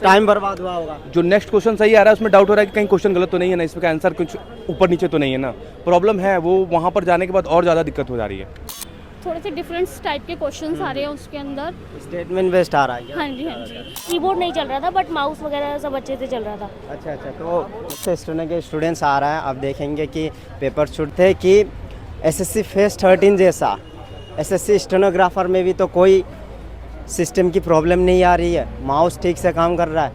Time बर्बाद हुआ होगा। जो नेक्स्ट क्वेश्चन सही आ रहा है उसमें डाउट हो रहा है कि कहीं क्वेश्चन गलत तो नहीं है ना, इसमें आंसर कुछ ऊपर नीचे तो नहीं है ना। प्रॉब्लम है वो वहाँ पर जाने के बाद और ज़्यादा दिक्कत हो जा रही है। थोड़े से डिफरेंट टाइप के क्वेश्चंस आ रहे हैं उसके अंदर। स्टेटमेंट बेस्ड आ रहा है क्या? हाँ जी हाँ जी। कीबोर्ड नहीं चल रहा था बट माउस वगैरह सब अच्छे से चल रहा था। अच्छा अच्छा, तो स्टूडेंट्स आ रहा है, अब देखेंगे कि पेपर छूटते हैं कि एसएससी फेस 13 जैसा एसएससी स्टेनोग्राफर में भी तो कोई सिस्टम की प्रॉब्लम नहीं आ रही है, माउस ठीक से काम कर रहा है,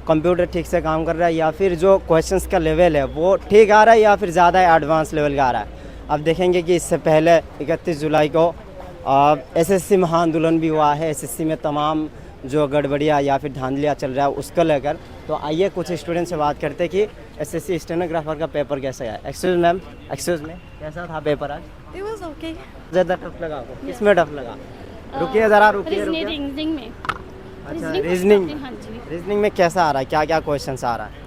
कंप्यूटर ठीक से काम कर रहा है, या फिर जो क्वेश्चंस का लेवल है वो ठीक आ रहा है या फिर ज़्यादा एडवांस लेवल का आ रहा है। अब देखेंगे कि इससे पहले 31 जुलाई को एसएससी महाआंदोलन भी हुआ है, एसएससी में तमाम जो गड़बड़ियाँ या फिर धांधलियाँ चल रहा है उसको लेकर। तो आइए कुछ स्टूडेंट से बात करते हैं कि एसएससी स्टेनोग्राफर का पेपर कैसा है। एक्सक्यूज मैम, एक्सक्यूज में कैसा था पेपर आज? It was okay. ज़्यादा टफ लगा आपको? किसमें टफ लगा? रुकिए ज़रा, रुकिए रुकिए। रीजनिंग में। अच्छा, रीजनिंग। हाँ जी। रीजनिंग में कैसा आ रहा है, क्या क्या क्वेश्चंस आ रहा है?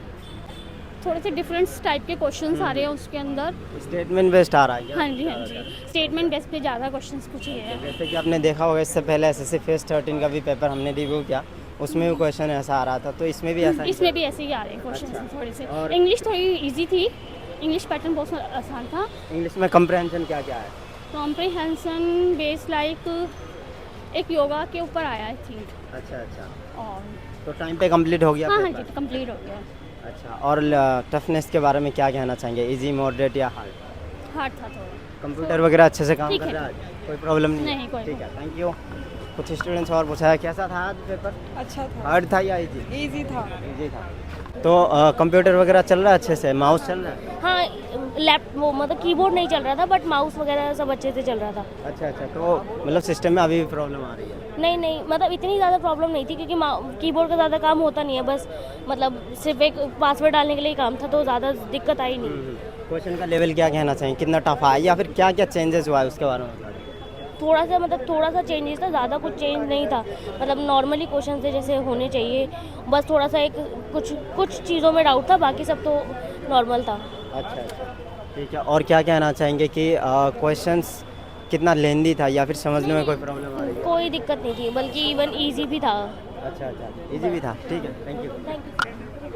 थोड़े से डिफरेंट टाइप के क्वेश्चंस आ रहे हैं उसके अंदर। स्टेटमेंट बेस्ड आ रहा है क्या? हाँ जी हाँ जी। स्टेटमेंट बेस पे ज़्यादा क्वेश्चंस पूछे गए हैं। जैसे कि आपने देखा होगा इससे पहले एसएससी फेस 13 का भी पेपर हमने रिव्यू किया, उसमें भी क्वेश्चन ऐसा आ रहा था, तो इसमें भी ऐसा ही इसमें भी ऐसे ही आ रहे हैं क्वेश्चंस थोड़े से। और- इंग्लिश थोड़ी इजी थी, इंग्लिश पैटर्न बहुत आसान था। इंग्लिश में कंप्रहेंशन क्या क्या है? कॉम्प्रिहेंशन बेस लाइक एक योगा के ऊपर आया आई थिंक। अच्छा अच्छा, और तो टाइम पे कंप्लीट हो गया हाँ हाँ पेपर? जी कंप्लीट हो गया। अच्छा, और टफनेस के बारे में क्या कहना चाहेंगे, इजी मॉडरेट या हार्ड? हार्ड था थोड़ा। कंप्यूटर वगैरह अच्छे से काम ठीक कर है। रहा है, कोई प्रॉब्लम नहीं नहीं, कोई ठीक है, थैंक यू। कुछ स्टूडेंट्स और पूछा है कैसा था आज पेपर? अच्छा था। हार्ड था या इजी? इजी था। इजी था। तो कंप्यूटर वगैरह चल रहा है अच्छे से, माउस चल रहा है? हाँ वो मतलब कीबोर्ड नहीं चल रहा था बट माउस वगैरह सब अच्छे से चल रहा था। अच्छा अच्छा, तो मतलब सिस्टम में अभी भी प्रॉब्लम आ रही है? नहीं मतलब इतनी ज़्यादा प्रॉब्लम नहीं थी क्योंकि कीबोर्ड का ज़्यादा काम होता नहीं है, बस मतलब सिर्फ एक पासवर्ड डालने के लिए ही काम था, तो ज़्यादा दिक्कत आई नहीं। क्वेश्चन का लेवल क्या कहना चाहिए, कितना टफ आया या फिर क्या क्या चेंजेस हुआ है उसके बारे में बता दें। थोड़ा सा चेंजेस था, ज़्यादा कुछ चेंज नहीं था, मतलब नॉर्मली क्वेश्चन थे जैसे होने चाहिए, बस थोड़ा सा एक कुछ चीज़ों में डाउट था, बाकी सब तो नॉर्मल था। अच्छा अच्छा, ठीक है। और क्या कहना चाहेंगे कि क्वेश्चंस कितना लेंदी था या फिर समझने में कोई प्रॉब्लम आ रही है? कोई दिक्कत नहीं थी, बल्कि इवन ईजी भी था। अच्छा अच्छा, इजी भी था, ठीक है, थैंक यू। Thank you.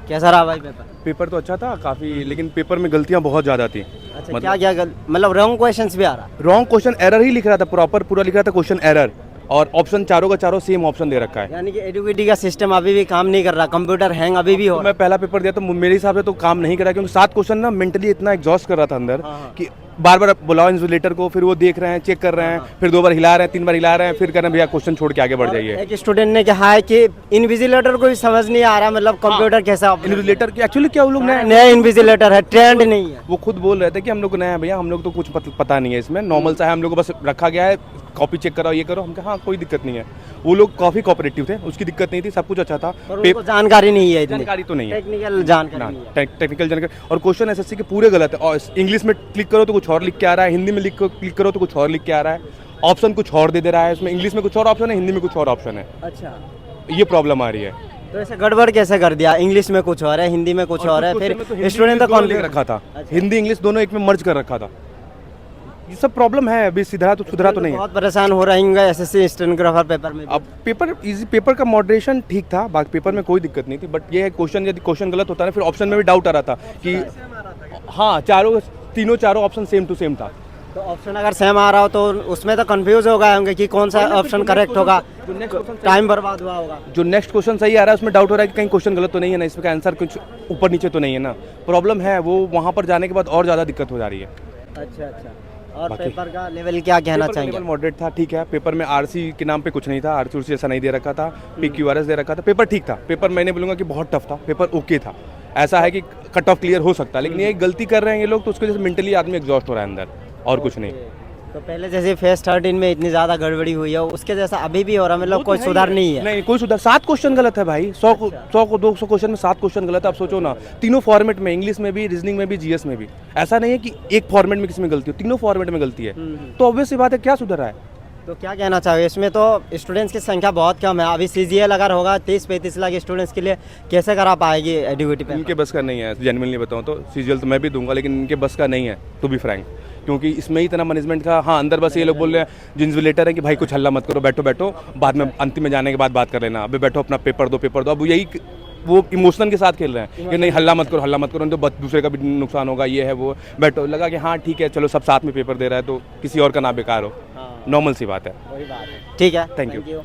कैसा रहा भाई पेपर? पेपर तो अच्छा था काफ़ी, लेकिन पेपर में गलतियाँ बहुत ज़्यादा थी। अच्छा, क्या क्या मतलब रॉन्ग क्वेश्चंस भी आ रहा? रॉन्ग क्वेश्चन एरर ही लिख रहा था, प्रॉपर पूरा लिख रहा था क्वेश्चन एरर, और ऑप्शन चारों का चारों सेम ऑप्शन दे रखा है। यानी कि एडुकेटी का सिस्टम अभी भी काम नहीं कर रहा, कंप्यूटर हैंग अभी भी हो तो रहा मैं पहला पेपर दिया तो मेरे हिसाब से तो काम नहीं करा, क्योंकि 7 क्वेश्चन ना मेंटली इतना एग्जॉस्ट कर रहा था अंदर कि बार बार बुलाओ इन्सुलेटर को, फिर वो देख रहे हैं, चेक कर रहे हैं, फिर 2 बार हिला रहे हैं, 3 बार हिला रहे हैं, फिर कह रहे हैं भैया क्वेश्चन छोड़ के आगे बढ़ है। जाइए। एक स्टूडेंट ने कहा है कि इन्विजिलेटर को भी समझ नहीं आ रहा, मतलब कंप्यूटर कैसा इन्सुलेटर की एक्चुअली क्या वो लोग नया नया इन्विजिलेटर है, ट्रेंड नहीं है। वो खुद बोल रहे थे कि हम लोग नए हैं भैया, हम लोग तो कुछ पता नहीं है इसमें, नॉर्मल सा है, हम लोग को बस रखा गया है, कॉपी चेक कराओ, ये करो। हम कहा हाँ कोई दिक्कत नहीं है। वो लोग काफ़ी कोऑपरेटिव थे, उसकी दिक्कत नहीं थी, सब कुछ अच्छा था। पर उनको जानकारी नहीं है, इतनी जानकारी तो नहीं है, टेक्निकल जानकारी नहीं है। टेक्निकल जानकारी, और क्वेश्चन एसएससी के पूरे गलत है, और इंग्लिश में क्लिक करो तो कुछ और लिख के आ रहा है, हिंदी में क्लिक करो तो कुछ और लिख के आ रहा है, ऑप्शन कुछ और दे रहा है, उसमें इंग्लिश में कुछ और ऑप्शन है, हिंदी में कुछ और ऑप्शन है। अच्छा, ये प्रॉब्लम आ रही है। तो ऐसे गड़बड़ कैसे कर दिया, इंग्लिश में कुछ और है, हिंदी में कुछ और है, फिर स्टूडेंट तो कौन रखा था, हिंदी इंग्लिश दोनों एक में मर्ज कर रखा था। ये सब प्रॉब्लम है, अभी सुधरा तो नहीं है। बहुत परेशान हो रहेंगे एसएससी स्टेनोग्राफर पेपर में भी। अब पेपर का मॉडरेशन ठीक था, बाकी पेपर में कोई दिक्कत नहीं थी, बट ये है क्वेश्चन, यदि क्वेश्चन गलत होता है फिर ऑप्शन में भी डाउट आ रहा था कि हाँ चारों ऑप्शन सेम टू सेम था। तो ऑप्शन अगर सेम आ रहा हो तो उसमें तो कंफ्यूज हो गए होंगे कि कौन सा ऑप्शन करेक्ट होगा, टाइम बर्बाद हुआ होगा। जो नेक्स्ट क्वेश्चन सही आ रहा है उसमें डाउट हो रहा है कि कहीं क्वेश्चन गलत तो नहीं है ना, इसमें आंसर कुछ ऊपर नीचे तो नहीं है ना। प्रॉब्लम है वो वहाँ पर जाने के बाद और ज़्यादा दिक्कत हो जा रही है। अच्छा अच्छा, और पेपर का लेवल क्या कहना चाहेंगे? लेवल मॉडरेट था, ठीक है। पेपर में आरसी के नाम पे कुछ नहीं था, आरसी उरसी ऐसा नहीं दे रखा था, PQRS दे रखा था। पेपर ठीक था, पेपर मैंने बोलूँगा कि बहुत टफ था, पेपर ओके था। ऐसा है कि कट ऑफ क्लियर हो सकता है, लेकिन ये गलती कर रहे हैं ये लोग, तो उसकी वजह से मेंटली आदमी एग्जॉस्ट हो रहा है अंदर, और कुछ नहीं। तो पहले जैसे फेस 13 में इतनी ज़्यादा गड़बड़ी हुई है, उसके जैसा अभी भी हो रहा है, मतलब कोई सुधार नहीं है? नहीं, कोई सुधार। 7 क्वेश्चन गलत है भाई, 200 क्वेश्चन में 7 क्वेश्चन गलत है। आप सोचो ना, तीनों फॉर्मेट में, इंग्लिश में भी, रीजनिंग में भी, जीएस में भी। ऐसा नहीं है कि एक फॉर्मेट में किसी में गलती हो, तीनों फॉर्मेट में गलती है। तो ऑब्वियस सी बात है, क्या सुधर रहा है? तो क्या कहना चाहोगे इसमें? तो स्टूडेंट्स की संख्या बहुत कम है, अभी CGL अगर होगा 30-35 लाख स्टूडेंट्स के लिए कैसे करा पाएगी एडुकेटी पे? इनके बस का नहीं है, जेन्युइनली बताऊं तो। CGL तो मैं भी दूंगा, लेकिन इनके बस का नहीं है, टू बी फ्रैंक। क्योंकि इसमें ही इतना मैनेजमेंट का, हाँ अंदर बस ये लोग बोल रहे हैं जो इन्विजिलेटर है कि भाई कुछ हल्ला मत करो, बैठो बैठो, बाद में अंतिम में जाने के बाद बात कर लेना, अभी बैठो अपना पेपर दो। अब यही वो इमोशन के साथ खेल रहे हैं कि नहीं हल्ला मत करो नहीं तो दूसरे का भी नुकसान होगा, ये है वो, बैठो। लगा कि हाँ ठीक है चलो सब साथ में पेपर दे रहा है तो किसी और का ना बेकार हो, नॉर्मल सी बात है। वही बात है। ठीक है, थैंक यू।